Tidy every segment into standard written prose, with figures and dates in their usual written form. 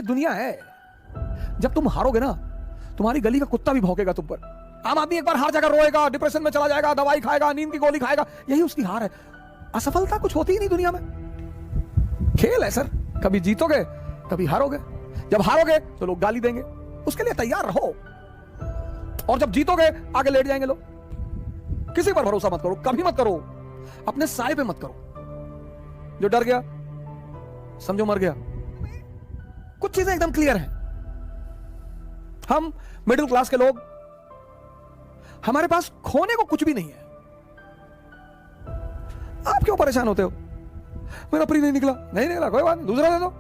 ये दुनिया है। जब तुम हारोगे ना, तुम्हारी गली का कुत्ता भी भौंकेगा तुम पर। आम आदमी एक बार हार जाकर रोएगा, डिप्रेशन में चला जाएगा, दवाई खाएगा, नींद की गोली खाएगा, यही उसकी हार है। असफलता कुछ होती ही नहीं दुनिया में। खेल है सर, कभी जीतोगे कभी हारोगे। जब हारोगे तो लोग गाली देंगे, उसके लिए तैयार रहो। और जब जीतोगे आगे लेट जाएंगे लोग। किसी पर भरोसा मत करो, कभी मत करो। अपने साए पे मत करो। जो डर गया समझो मर गया। कुछ चीजें एकदम क्लियर हैं। हम मिडिल क्लास के लोग, हमारे पास खोने को कुछ भी नहीं है। आप क्यों परेशान होते हो? मेरा प्री नहीं निकला, नहीं निकला, कोई बात नहीं, दूसरा दे दो।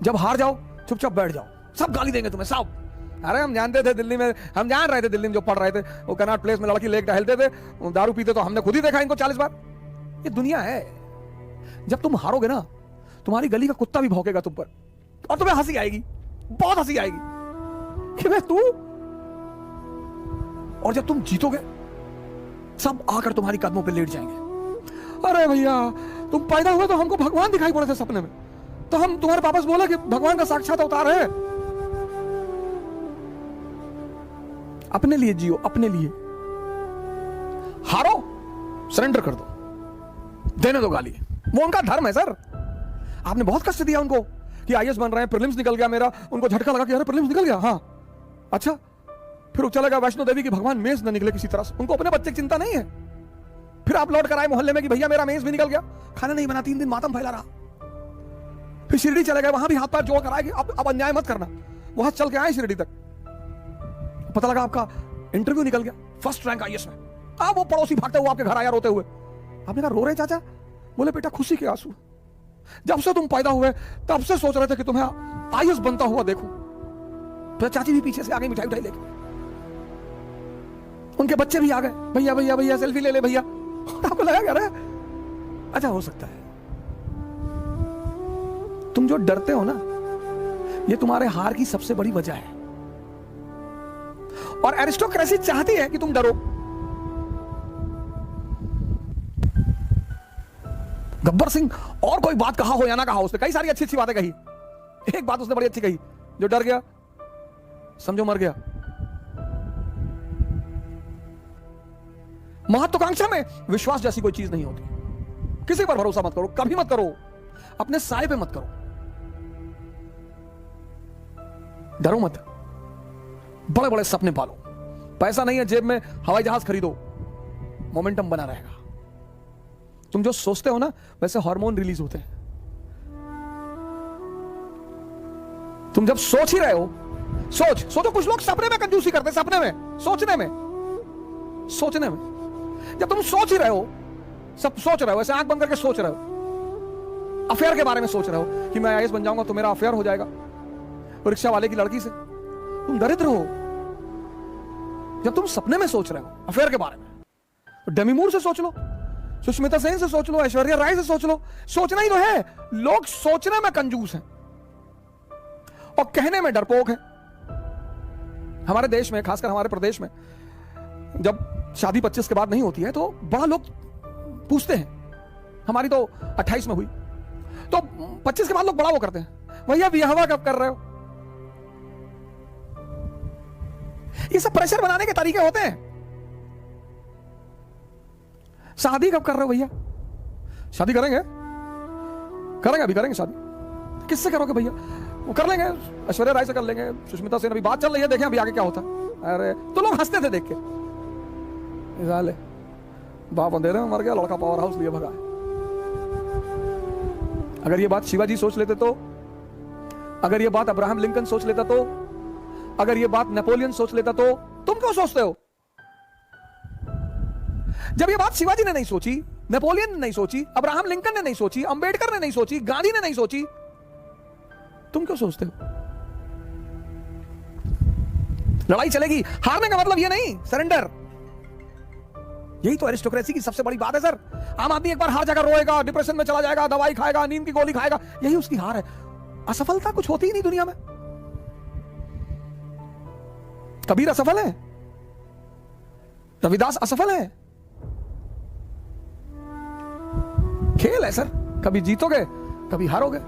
जब हार जाओ चुपचाप बैठ जाओ, सब गाली देंगे तुम्हें सब। अरे हम जानते थे दिल्ली में, हम जान रहे थे दिल्ली में जो पढ़ रहे थे, वो कनॉट प्लेस में लड़की लेके टहलते थे, दारू पीते, तो हमने खुद ही देखा इनको 40 बार। ये दुनिया है। जब तुम हारोगे ना, तुम्हारी गली का कुत्ता भी भौंकेगा तुम पर, और तुम्हें हंसी आएगी, बहुत हंसी आएगी कि मैं तू। और जब तुम जीतोगे, सब आकर तुम्हारी कदमों पे लेट जाएंगे। अरे भैया, तुम पैदा हुए तो हमको भगवान दिखाई पड़े थे सपने में, तो हम तुम्हारे पापा से बोला कि भगवान का साक्षात अवतार है। अपने लिए जियो, अपने लिए। हारो, सरेंडर कर दो, देने दो गाली, वो उनका धर्म है सर। आपने बहुत कष्ट दिया उनको कि आईएएस बन रहे हैं, प्रीलिम्स निकल गया मेरा, उनको झटका लगा कि अरे प्रीलिम्स निकल गया, हाँ अच्छा। फिर वो चला गया वैष्णो देवी की भगवान मेज न निकले किसी तरह से। उनको अपने बच्चे की चिंता नहीं है। फिर आप लौट कर आए मोहल्ले में कि भैया मेरा मेज भी निकल गया, खाना नहीं बना, 3 दिन मातम फैला रहा। फिर शिरडी चले गए, वहां भी हाथ पैर जोड़ कर आए कि अब अन्याय मत करना। वहां चल के आए शिरडी तक, पता लगा आपका इंटरव्यू निकल गया, फर्स्ट रैंक आईएएस में। अब वो पड़ोसी भागते हुए आपके घर आया रोते हुए। आपने कहा रो रहे चाचा? बोले बेटा खुशी के आंसू। जब से तुम पैदा हुए तब से सोच रहे थे कि तुम्हें आईएएस बनता हुआ देखो। तो चाची भी पीछे से आ गई मिठाई उठाई लेके, उनके बच्चे भी आ गए, भैया भैया भैया सेल्फी ले ले भैया। आपको लगा क्या रहा? अच्छा हो सकता है तुम जो डरते हो ना, ये तुम्हारे हार की सबसे बड़ी वजह है। और एरिस्टोक्रेसी चाहती है कि तुम डरो। गब्बर सिंह और कोई बात कहा हो या ना कहा, उसने कई सारी अच्छी अच्छी बातें कही। एक बात उसने बड़ी अच्छी कही, जो डर गया समझो मर गया। महत्वाकांक्षा में विश्वास जैसी कोई चीज नहीं होती। किसी पर भरोसा मत करो, कभी मत करो। अपने साए पे मत करो। डरो मत, बड़े बड़े सपने पालो। पैसा नहीं है जेब में, हवाई जहाज खरीदो, मोमेंटम बना रहेगा। तुम जो सोचते हो ना, वैसे हार्मोन रिलीज होते हैं। तुम जब सोच ही रहे हो, सोचो। कुछ लोग सपने में कंजूसी करते हैं, सपने में, सोचने में। जब तुम सोच ही रहे हो, सब सोच रहे हो, ऐसे आंख बंद करके सोच रहे हो, अफेयर के बारे में सोच रहे हो कि मैं आईएएस बन जाऊंगा तो मेरा अफेयर हो जाएगा रिक्शा वाले की लड़की से, तुम दरिद्र हो। जब तुम सपने में सोच रहे हो अफेयर के बारे में, तो डेमी मूर से सोच लो, सुष्मिता सेन से सोच लो, ऐश्वर्या राय से सोच लो। सोचना ही तो है। लोग सोचने में कंजूस हैं और कहने में डरपोक हैं। हमारे देश में, खासकर हमारे प्रदेश में, जब शादी 25 के बाद नहीं होती है तो बड़ा लोग पूछते हैं। हमारी तो 28 में हुई, तो 25 के बाद लोग बड़ा वो करते हैं, भैया ब्याह कब कर रहे हो? ये सब प्रेशर बनाने के तरीके होते हैं। शादी कब कर रहे हो भैया? शादी करेंगे, अभी करेंगे शादी। किससे करोगे भैया? वो कर लेंगे, ऐश्वर्या राय से कर लेंगे, सुष्मिता सेन, अभी बात चल रही है, देखें अभी आगे क्या होता है। अरे तो लोग हंसते थे देख के, बाप अंधेरे में मर गया, लड़का पावर हाउस लिए भगा। अगर ये बात शिवाजी सोच लेते तो, अगर ये बात अब्राहम लिंकन सोच लेता तो, अगर ये बात नेपोलियन सोच लेता तो, तुम क्यों सोचते हो? जब ये बात शिवाजी ने नहीं सोची, नेपोलियन ने नहीं सोची, अब्राहम लिंकन ने नहीं सोची, अंबेडकर ने नहीं सोची, गांधी ने नहीं सोची, तुम क्यों सोचते हो? लड़ाई चलेगी, हारने का मतलब ये नहीं, सरेंडर। यही तो एरिस्टोक्रेसी की सबसे बड़ी बात है सर। आम आदमी एक बार हार जाकर रोएगा, डिप्रेशन में चला जाएगा, दवाई खाएगा, नींद की गोली खाएगा, यही उसकी हार है। असफलता कुछ होती ही नहीं दुनिया में। कबीर असफल है, रविदास असफल है। खेल है सर, कभी जीतोगे कभी हारोगे।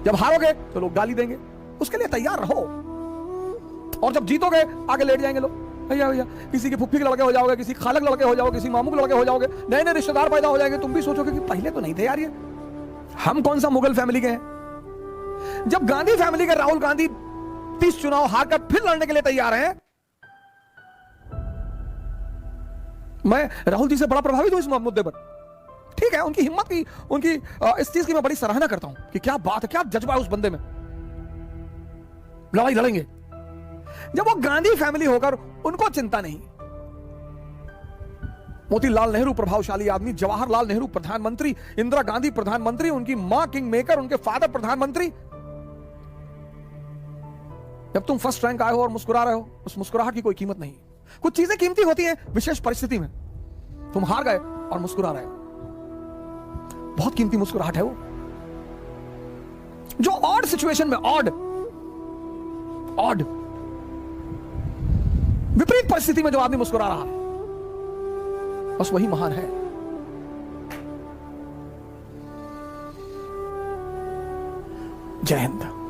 जब हारोगे तो लोग गाली देंगे, उसके लिए तैयार रहो। और जब जीतोगे आगे लेट जाएंगे लोग, भैया भैया, किसी के फुफ्फी के लड़के हो जाओगे, किसी खालक लड़के हो जाओगे, किसी मामू के लड़के हो जाओगे, नए नए रिश्तेदार पैदा हो जाएंगे। तुम भी सोचोगे कि पहले तो नहीं थे यार ये, हम कौन सा मुगल फैमिली के हैं। जब गांधी फैमिली के राहुल गांधी 30 चुनाव हारकर फिर लड़ने के लिए तैयार हैं, मैं राहुल जी से बड़ा प्रभावित हूं इस मुद्दे पर। ठीक है, उनकी हिम्मत की, उनकी इस चीज की मैं बड़ी सराहना करता हूं कि क्या बात है, क्या जज्बा है उस बंदे में, लड़ाई लड़ेंगे। जब वो गांधी फैमिली होकर उनको चिंता नहीं, मोतीलाल नेहरू प्रभावशाली आदमी, जवाहरलाल नेहरू प्रधानमंत्री, इंदिरा गांधी प्रधानमंत्री, उनकी मां किंग मेकर, उनके फादर प्रधानमंत्री। जब तुम फर्स्ट रैंक आए हो और मुस्कुरा रहे हो, उस मुस्कुराहट की कोई कीमत नहीं। कुछ चीजें कीमती होती हैं विशेष परिस्थिति में। तुम हार गए और मुस्कुरा रहे हो, बहुत कीमती मुस्कुराहट है वो। जो ऑड सिचुएशन में, ऑड विपरीत परिस्थिति में जो आदमी मुस्कुरा रहा है, बस वही महान है। जय हिंद।